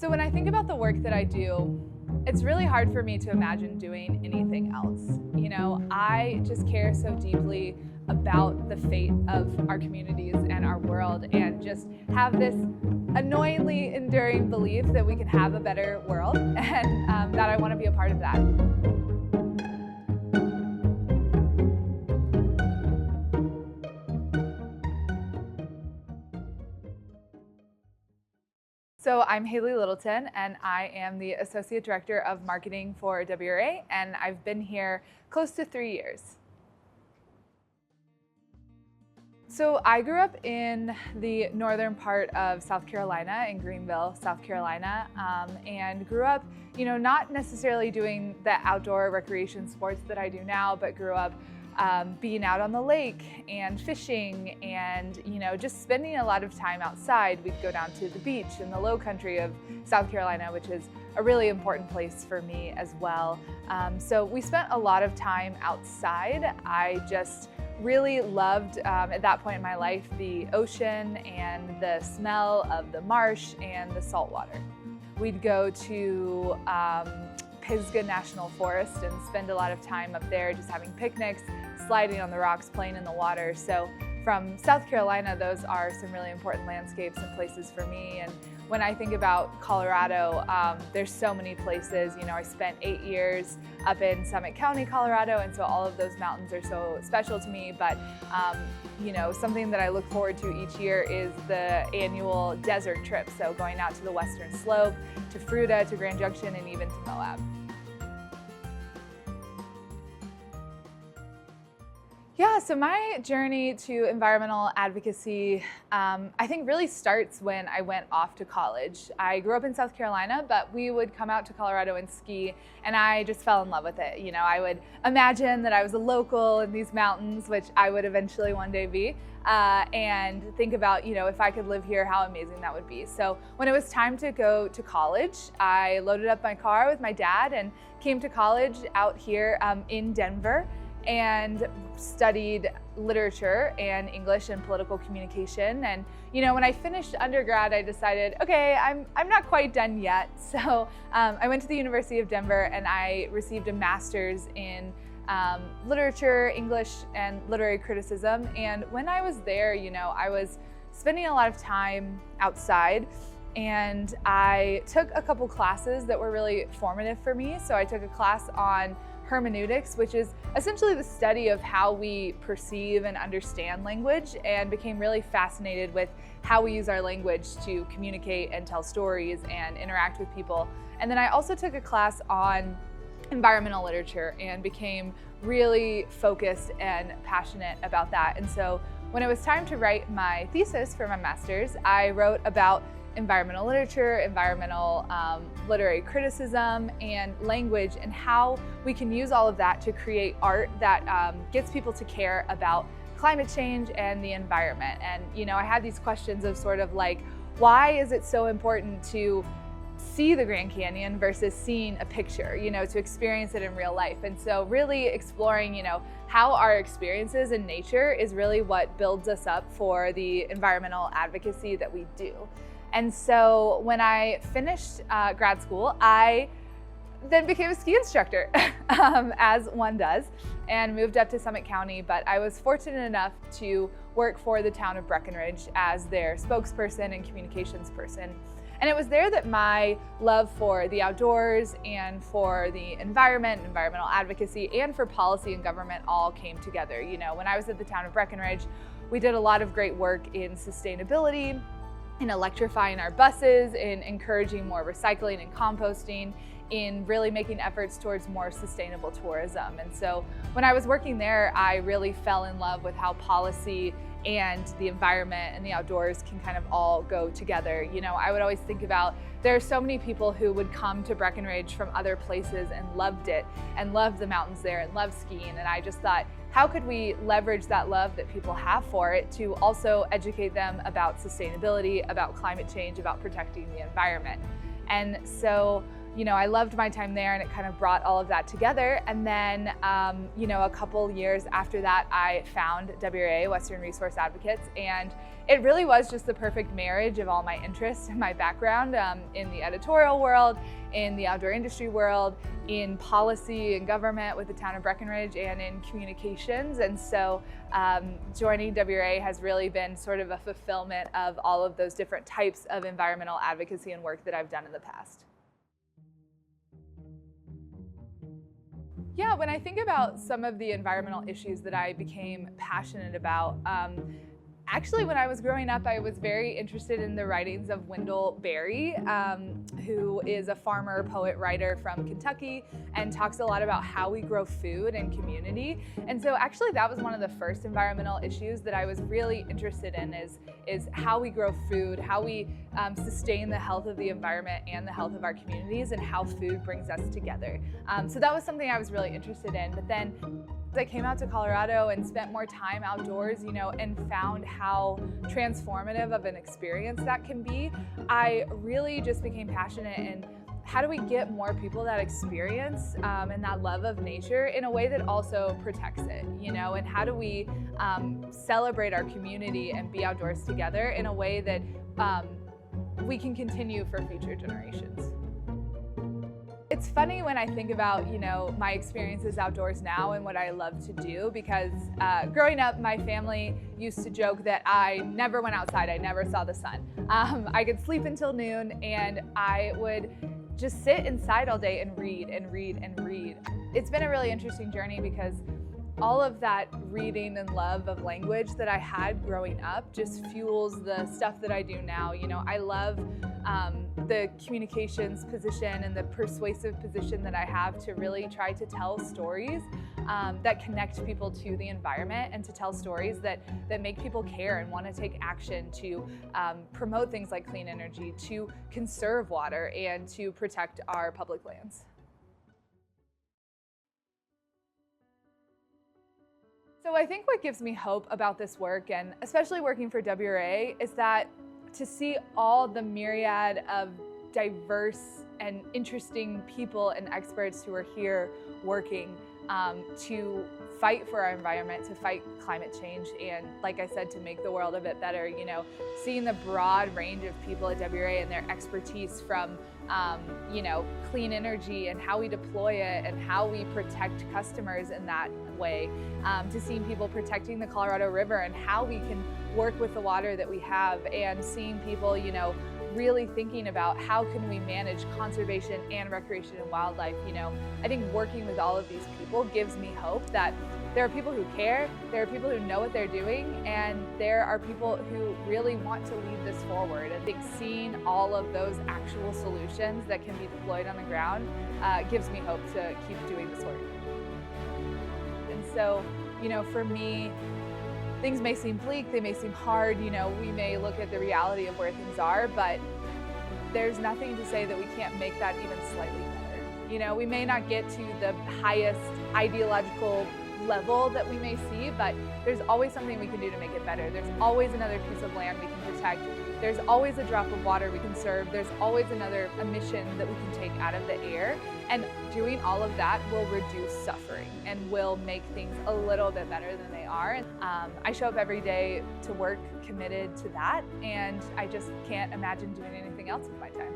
So when I think about the work that I do, it's really hard for me to imagine doing anything else. You know, I just care so deeply about the fate of our communities and our world, and just have this annoyingly enduring belief that we can have a better world, and that I want to be a part of that. So I'm Haley Littleton, and I am the Associate Director of Marketing for WRA, and I've been here close to 3 years. So I grew up in the northern part of South Carolina, in Greenville, South Carolina, and grew up, not necessarily doing the outdoor recreation sports that I do now, but grew up being out on the lake and fishing and, just spending a lot of time outside. We'd go down to the beach in the low country of South Carolina, which is a really important place for me as well. So we spent a lot of time outside. I just really loved, at that point in my life, the ocean and the smell of the marsh and the salt water. We'd go to Pisgah National Forest and spend a lot of time up there just having picnics, sliding on the rocks, playing in the water. So from South Carolina, those are some really important landscapes and places for me. And when I think about Colorado, there's so many places. I spent 8 years up in Summit County, Colorado, and so all of those mountains are so special to me. But something that I look forward to each year is the annual desert trip. So going out to the Western Slope, to Fruita, to Grand Junction, and even to Moab. Yeah, so my journey to environmental advocacy, I think really starts when I went off to college. I grew up in South Carolina, but we would come out to Colorado and ski, and I just fell in love with it. I would imagine that I was a local in these mountains, which I would eventually one day be, and think about, if I could live here, how amazing that would be. So when it was time to go to college, I loaded up my car with my dad and came to college out here in Denver, and studied literature and English and political communication. And when I finished undergrad, I decided, okay, I'm not quite done yet. So I went to the University of Denver and I received a master's in literature, English, and literary criticism. And when I was there, I was spending a lot of time outside, and I took a couple classes that were really formative for me. So I took a class on hermeneutics, which is essentially the study of how we perceive and understand language, and became really fascinated with how we use our language to communicate and tell stories and interact with people. And then I also took a class on environmental literature and became really focused and passionate about that. And so when it was time to write my thesis for my master's, I wrote about environmental literature, environmental literary criticism, and language, and how we can use all of that to create art that gets people to care about climate change and the environment. And I had these questions of sort of like, why is it so important to see the Grand Canyon versus seeing a picture, to experience it in real life? And so really exploring, how our experiences in nature is really what builds us up for the environmental advocacy that we do. And so when I finished grad school, I then became a ski instructor, as one does, and moved up to Summit County. But I was fortunate enough to work for the town of Breckenridge as their spokesperson and communications person. And it was there that my love for the outdoors and for the environment, environmental advocacy, and for policy and government all came together. When I was at the town of Breckenridge, we did a lot of great work in sustainability, in electrifying our buses, in encouraging more recycling and composting, in really making efforts towards more sustainable tourism. And so when I was working there, I really fell in love with how policy and the environment and the outdoors can kind of all go together. I would always think about, there are so many people who would come to Breckenridge from other places and loved it, and loved the mountains there and loved skiing. And I just thought, how could we leverage that love that people have for it to also educate them about sustainability, about climate change, about protecting the environment? And so I loved my time there, and it kind of brought all of that together. And then, a couple years after that, I found WRA, Western Resource Advocates, and it really was just the perfect marriage of all my interests and my background in the editorial world, in the outdoor industry world, in policy and government with the town of Breckenridge, and in communications. And so joining WRA has really been sort of a fulfillment of all of those different types of environmental advocacy and work that I've done in the past. Yeah, when I think about some of the environmental issues that I became passionate about, actually, when I was growing up, I was very interested in the writings of Wendell Berry, who is a farmer, poet, writer from Kentucky, and talks a lot about how we grow food and community. And so actually that was one of the first environmental issues that I was really interested in, is how we grow food, how we sustain the health of the environment and the health of our communities, and how food brings us together. So that was something I was really interested in. But then I came out to Colorado and spent more time outdoors, and found how transformative of an experience that can be. I really just became passionate in how do we get more people that experience and that love of nature in a way that also protects it, and how do we celebrate our community and be outdoors together in a way that we can continue for future generations. It's funny when I think about, my experiences outdoors now and what I love to do, because growing up, my family used to joke that I never went outside, I never saw the sun. I could sleep until noon, and I would just sit inside all day and read and read and read. It's been a really interesting journey, because all of that reading and love of language that I had growing up just fuels the stuff that I do now. I love the communications position and the persuasive position that I have to really try to tell stories that connect people to the environment, and to tell stories that make people care and want to take action to promote things like clean energy, to conserve water, and to protect our public lands. So I think what gives me hope about this work, and especially working for WRA, is that to see all the myriad of diverse and interesting people and experts who are here working to fight for our environment, to fight climate change, and like I said, to make the world a bit better. Seeing the broad range of people at WRA and their expertise from clean energy and how we deploy it and how we protect customers in that way, to seeing people protecting the Colorado River and how we can work with the water that we have, and seeing people, really thinking about how can we manage conservation and recreation and wildlife. I think working with all of these people gives me hope that there are people who care, there are people who know what they're doing, and there are people who really want to lead this forward. I think seeing all of those actual solutions that can be deployed on the ground gives me hope to keep doing this work. And so, for me, things may seem bleak, they may seem hard, we may look at the reality of where things are, but there's nothing to say that we can't make that even slightly better. We may not get to the highest ideological level that we may see, but there's always something we can do to make it better. There's always another piece of land we can protect. There's always a drop of water we can serve. There's always another emission that we can take out of the air. And doing all of that will reduce suffering and will make things a little bit better than they are. I show up every day to work committed to that, and I just can't imagine doing anything else with my time.